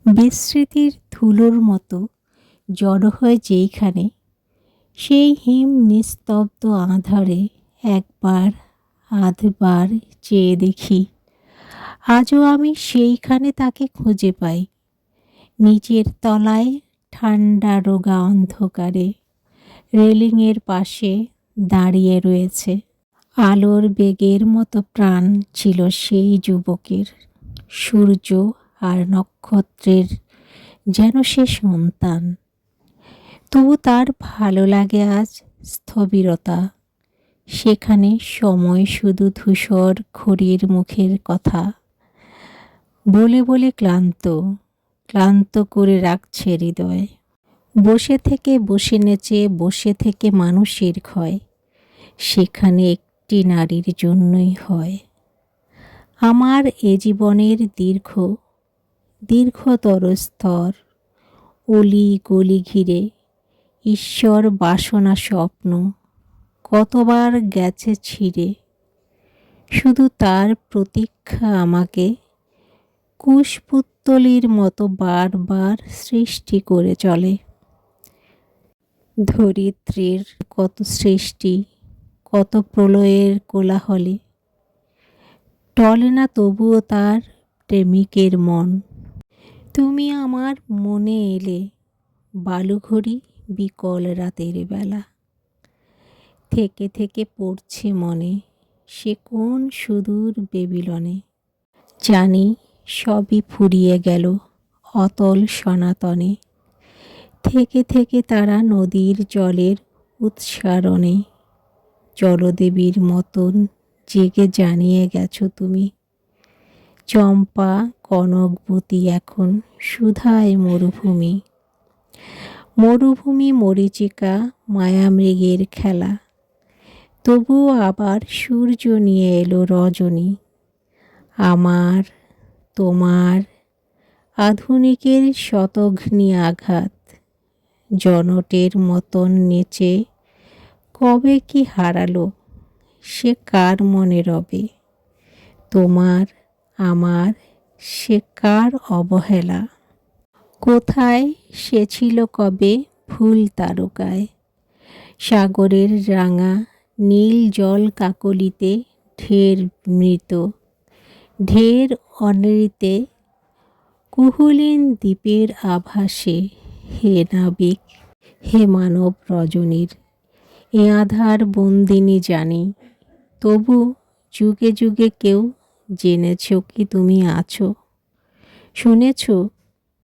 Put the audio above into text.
বিস্মৃতির ধুলোর মতো জড়ো হয়ে যেইখানে, সেই হিম নিস্তব্ধ আঁধারে একবার আধবার চেয়ে দেখি, আজও আমি সেইখানে তাকে খুঁজে পাই। নিচের তলায় ঠান্ডা রোগা অন্ধকারে রেলিংয়ের পাশে দাঁড়িয়ে রয়েছে। আলোর বেগের মতো প্রাণ ছিল সেই যুবকের। সূর্য আর নক্ষত্রের যেন সে সন্তান। তবু তার ভালো লাগে আজ স্থবিরতা। সেখানে সময় শুধু ধূসর ঘড়ির মুখের কথা বলে বলে ক্লান্ত ক্লান্ত করে রাখছে হৃদয়। বসে থেকে বসে নেচে, বসে থেকে মানুষের ক্ষয় সেখানে একটি নারীর জন্যই হয়। আমার এ জীবনের দীর্ঘতর স্তর, অলি গলি ঘিরে ঈশ্বর বাসনা স্বপ্ন কতবার গেছে ছিঁড়ে। শুধু তার প্রতীক্ষা আমাকে কুশপুত্তলির মতো বারবার সৃষ্টি করে চলে। ধরিত্রীর কত সৃষ্টি, কত প্রলয়ের কোলাহলে টলে না তবুও তার প্রেমিকের মন। তুমি আমার মনে এলে বালুঘড়ি বিকল রাতের বেলা। থেকে থেকে পড়ছে মনে সে কোন সুদূর বেবিলনে। জানি সবই ফুরিয়ে গেল অতল সনাতনে। থেকে থেকে তারা নদীর জলের উৎসারণে জলদেবীর মতন জেগে জানিয়ে গেছো তুমি। চম্পা কনকবতী এখন সুধায় মরুভূমি। মরুভূমি মরীচিকা মায়ামৃগের খেলা। তবুও আবার সূর্য নিয়ে এলো রজনী। আমার তোমার আধুনিকের শতঘ্নি আঘাত জনটের মতন নেচে কবে কি হারালো সে কার মনে রবে। তোমার আমার সে কার অবহেলা। কোথায় সে ছিল কবে ভুল তারকায়। সাগরের রাঙা নীল জল কাকলিতে ঢের মৃত, ঢের অনৃতে কুহুলিন দ্বীপের আভাসে। হে নাবিক, হে মানব রজনীর এ আধার বন্দিনী জানি। তবু যুগে যুগে কেউ জেনেছ কি তুমি আছো, শুনেছ